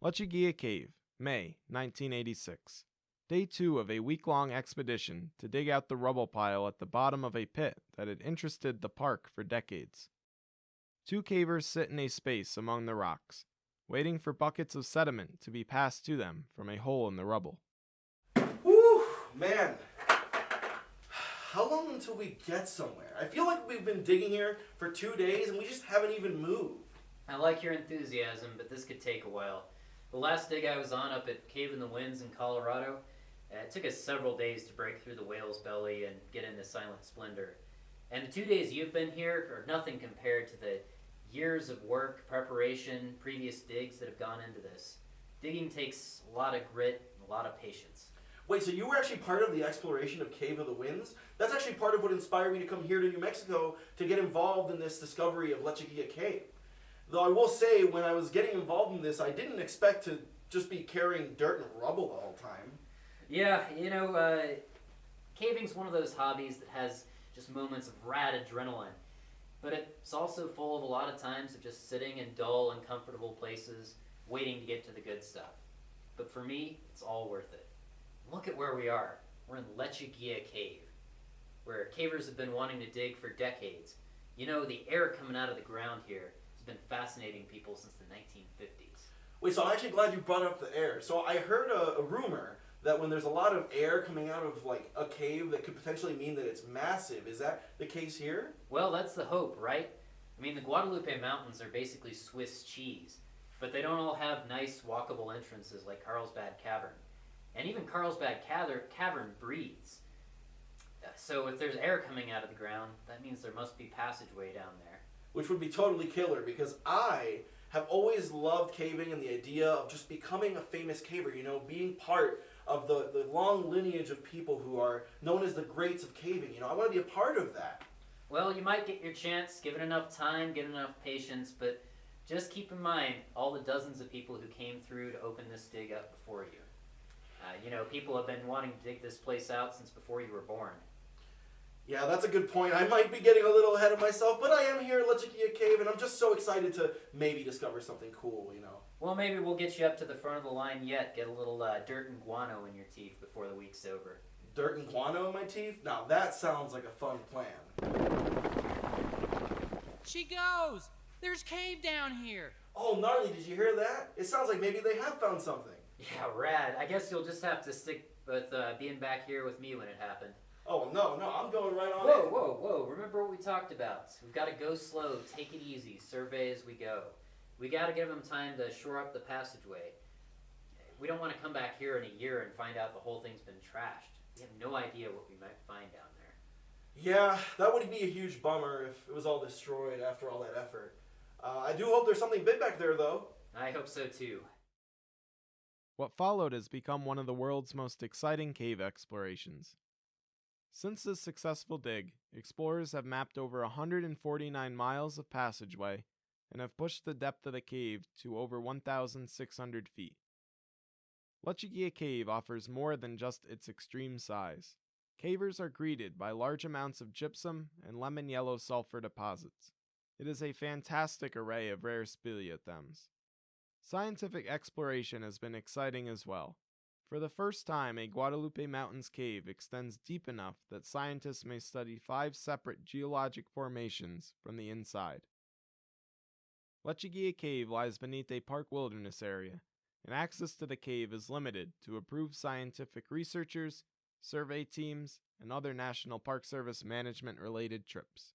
Lechuguilla Cave, May 1986. Day 2 of a week-long expedition to dig out the rubble pile at the bottom of a pit that had interested the park for decades. Two cavers sit in a space among the rocks, waiting for buckets of sediment to be passed to them from a hole in the rubble. Whew, man. How long until we get somewhere? I feel like we've been digging here for 2 days and we just haven't even moved. I like your enthusiasm, but this could take a while. The last dig I was on up at Cave in the Winds in Colorado, it took us several days to break through the whale's belly and get into Silent Splendor. And the 2 days you've been here are nothing compared to the years of work, preparation, previous digs that have gone into this. Digging takes a lot of grit and a lot of patience. Wait, so you were actually part of the exploration of Cave of the Winds? That's actually part of what inspired me to come here to New Mexico to get involved in this discovery of Lechuguilla Cave. Though I will say, when I was getting involved in this, I didn't expect to just be carrying dirt and rubble the whole time. Yeah, caving's one of those hobbies that has just moments of rad adrenaline. But it's also full of a lot of times of just sitting in dull, uncomfortable places, waiting to get to the good stuff. But for me, it's all worth it. Look at where we are. We're in Lechuguilla Cave, where cavers have been wanting to dig for decades. You know, the air coming out of the ground here has been fascinating people since the 1950s. Wait, so I'm actually glad you brought up the air. So I heard a rumor that when there's a lot of air coming out of like a cave, that could potentially mean that it's massive. Is that the case here? Well, that's the hope, right? I mean, the Guadalupe Mountains are basically Swiss cheese, but they don't all have nice walkable entrances like Carlsbad Cavern. And even Carlsbad Cavern breathes. So if there's air coming out of the ground, that means there must be passageway down there. Which would be totally killer, because I have always loved caving and the idea of just becoming a famous caver, you know, being part of the long lineage of people who are known as the greats of caving. You know, I want to be a part of that. Well, you might get your chance, given enough time, given enough patience, but just keep in mind all the dozens of people who came through to open this dig up before you. People have been wanting to dig this place out since before you were born. Yeah, that's a good point. I might be getting a little ahead of myself, but I am here at Lechuguilla Cave, and I'm just so excited to maybe discover something cool, you know. Well, maybe we'll get you up to the front of the line yet, get a little dirt and guano in your teeth before the week's over. Dirt and guano in my teeth? Now that sounds like a fun plan. She goes! There's cave down here! Oh, gnarly, did you hear that? It sounds like maybe they have found something. Yeah, rad. I guess you'll just have to stick with being back here with me when it happened. Oh, no, I'm going right on in. Whoa. Remember what we talked about. We've got to go slow, take it easy, survey as we go. We got to give them time to shore up the passageway. We don't want to come back here in a year and find out the whole thing's been trashed. We have no idea what we might find down there. Yeah, that would be a huge bummer if it was all destroyed after all that effort. I do hope there's something big back there, though. I hope so, too. What followed has become one of the world's most exciting cave explorations. Since this successful dig, explorers have mapped over 149 miles of passageway and have pushed the depth of the cave to over 1,600 feet. Lechuguilla Cave offers more than just its extreme size. Cavers are greeted by large amounts of gypsum and lemon yellow sulfur deposits. It is a fantastic array of rare speleothems. Scientific exploration has been exciting as well. For the first time, a Guadalupe Mountains cave extends deep enough that scientists may study 5 separate geologic formations from the inside. Lechuguilla Cave lies beneath a park wilderness area, and access to the cave is limited to approved scientific researchers, survey teams, and other National Park Service management-related trips.